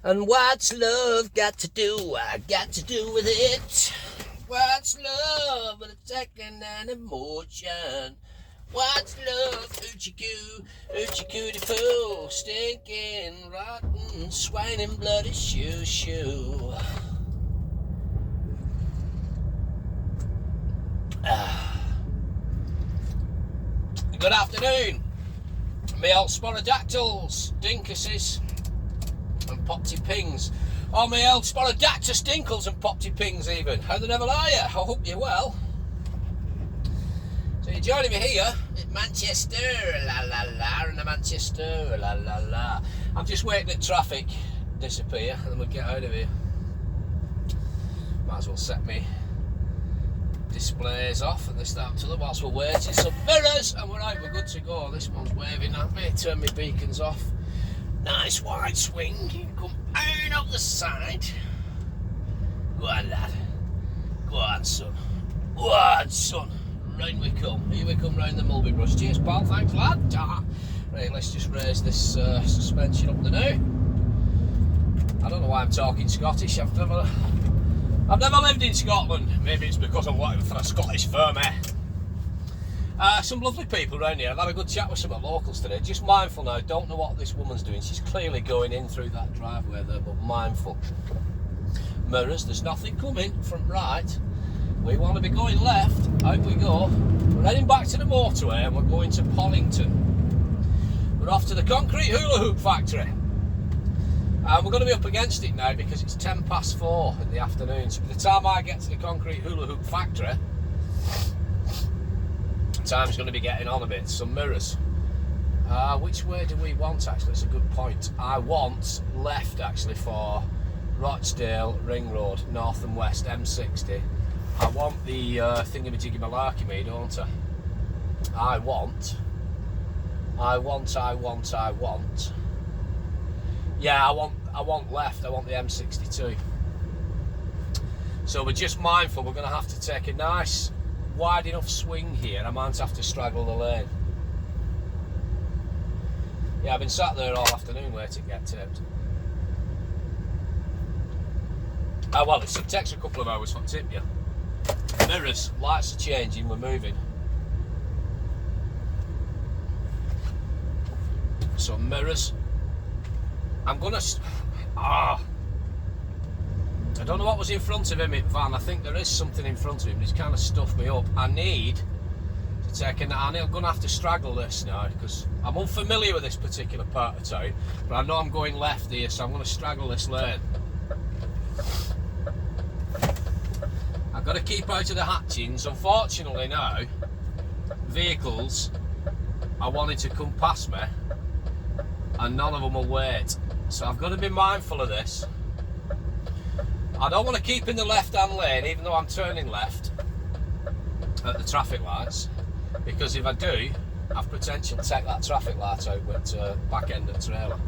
And what's love got to do? I got to do with it. What's love but a second and emotion? What's love? Hoochie coo, hoochie cootie foo, stinking, rotten, swining, bloody shoo shoo. Good afternoon, me old sporodactyls, dinkuses, and popty pings. Oh, me old sporodactyl stinkles and popty pings even. How the devil are you? I hope you're well. So you're joining me here at Manchester, la la la, in Manchester, la la la. I'm just waiting at traffic disappear and then we'll get out of here. Might as well set me displays off and this, that, to the whilst we're waiting. Some mirrors and we're out, we're good to go. This one's waving at me, turn my beacons off. Nice wide swing, you can come out of the side. Go on, lad. Go on, son. Go on, son. Round we come. Here we come round the Mulberry Brush. Cheers, pal. Thanks, lad. Right, let's just raise this suspension up the now. I don't know why I'm talking Scottish. I've never lived in Scotland. Maybe it's because I'm working for a Scottish firm, eh? Some lovely people around here. I've had a good chat with some of the locals today. Just mindful now, don't know what this woman's doing. She's clearly going in through that driveway there, but mindful. Mirrors, there's nothing coming from right. We want to be going left. Out we go. We're heading back to the motorway and we're going to Pollington. We're off to the concrete hula hoop factory. And we're going to be up against it now because it's 4:10 in the afternoon. So by the time I get to the concrete hula hoop factory, time's going to be getting on a bit. Some mirrors. Which way do we want actually? It's a good point. I want left actually for Rochdale Ring Road, north and west, M60. I want the thingamajiggy malarkey me, don't I? I want. Yeah, I want left. I want the M62. So we're just mindful. We're going to have to take a nice, wide enough swing here. I might have to straggle the lane. Yeah, I've been sat there all afternoon waiting to get tipped. Well, it takes a couple of hours for tip you. Mirrors, lights are changing. We're moving. So mirrors. I'm gonna. I don't know what was in front of him in van. I think there is something in front of him. He's kind of stuffed me up. I need to take a. I'm gonna have to straggle this now because I'm unfamiliar with this particular part of town. But I know I'm going left here, so I'm gonna straggle this lane. I've got to keep out of the hatchings. Unfortunately now, vehicles are wanting to come past me and none of them will wait. So I've got to be mindful of this. I don't want to keep in the left-hand lane even though I'm turning left at the traffic lights, because if I do, I've potential to take that traffic light out with back end of the trailer.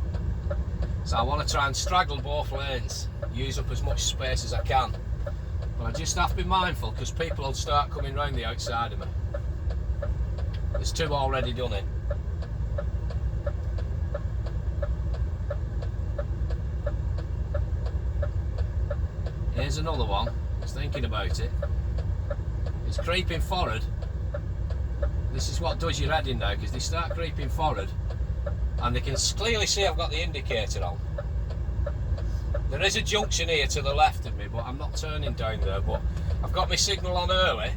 So I want to try and straggle both lanes, use up as much space as I can. But I just have to be mindful because people will start coming round the outside of me. There's two already done it. Here's another one. He's thinking about it. He's creeping forward. This is what does your head in now because they start creeping forward and they can clearly see I've got the indicator on. There is a junction here to the left of me, but I'm not turning down there. But I've got my signal on early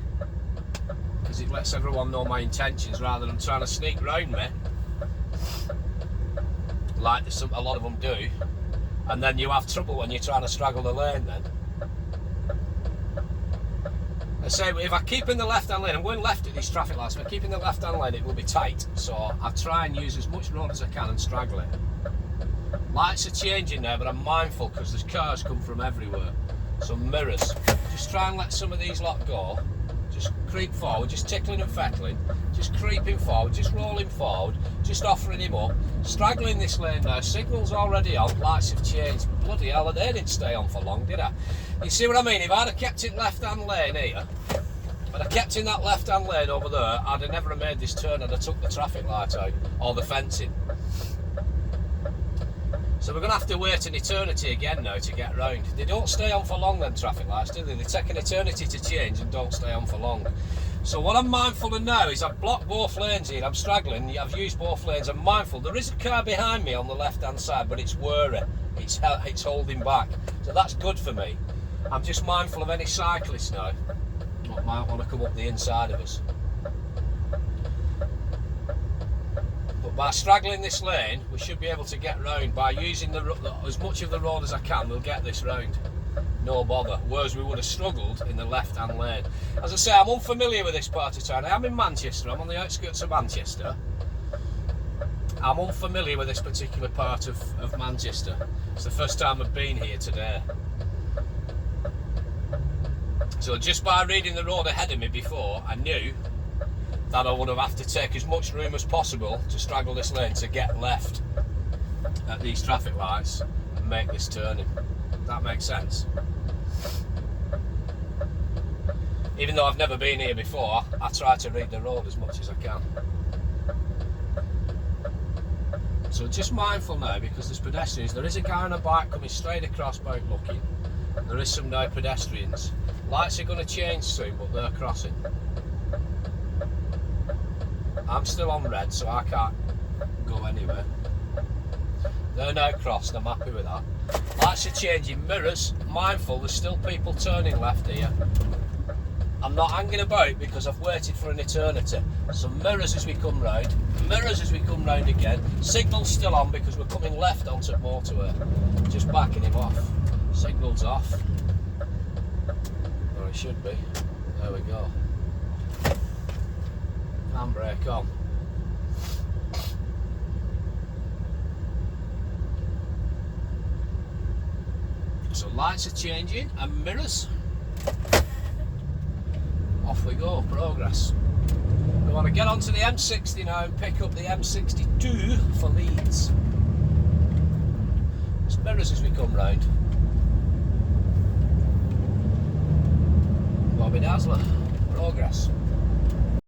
because it lets everyone know my intentions rather than trying to sneak round me, like a lot of them do. And then you have trouble when you're trying to straggle the lane. Then I say if I keep in the left-hand lane, I'm going left at these traffic lights. If I keep in the left-hand lane, it will be tight. So I try and use as much road as I can and straggle it. Lights are changing there, but I'm mindful because there's cars come from everywhere. Some mirrors. Just try and let some of these lot go. Just creep forward, just tickling and fettling. Just creeping forward, just rolling forward, just offering him up. Straggling this lane now. Signals already on, lights have changed. Bloody hell, they didn't stay on for long, did I? You see what I mean? If I'd have kept it left-hand lane here, but I kept in that left-hand lane over there, I'd have never made this turn. I'd have took the traffic light out or the fencing. So we're going to have to wait an eternity again now to get round. They don't stay on for long, them traffic lights, do they? They take an eternity to change and don't stay on for long. So what I'm mindful of now is I've blocked both lanes here. I'm straggling. I've used both lanes. I'm mindful. There is a car behind me on the left-hand side, but it's wary. It's holding back. So that's good for me. I'm just mindful of any cyclists now that might want to come up the inside of us. But by straggling this lane, we should be able to get round. By using as much of the road as I can, we'll get this round. No bother. Whereas we would have struggled in the left-hand lane. As I say, I'm unfamiliar with this part of town. I am in Manchester. I'm on the outskirts of Manchester. I'm unfamiliar with this particular part of Manchester. It's the first time I've been here today. So just by reading the road ahead of me before, I knew that I would have to take as much room as possible to straddle this lane to get left at these traffic lights and make this turning. That makes sense. Even though I've never been here before, I try to read the road as much as I can. So just mindful now, because there's pedestrians. There is a guy on a bike coming straight across bout looking. There is some now pedestrians. Lights are going to change soon, but they're crossing. I'm still on red, so I can't go anywhere. They're now crossed, I'm happy with that. Lights are changing, mirrors, mindful, there's still people turning left here. I'm not hanging about because I've waited for an eternity. So mirrors as we come round, mirrors as we come round again. Signal's still on because we're coming left onto motorway. Just backing him off. Signal's off. Or it should be. There we go. Handbrake on. So lights are changing and mirrors. Off we go, progress. We want to get onto the M60 now and pick up the M62 for Leeds. There's mirrors as we come round. Bobby Dazzler, progress.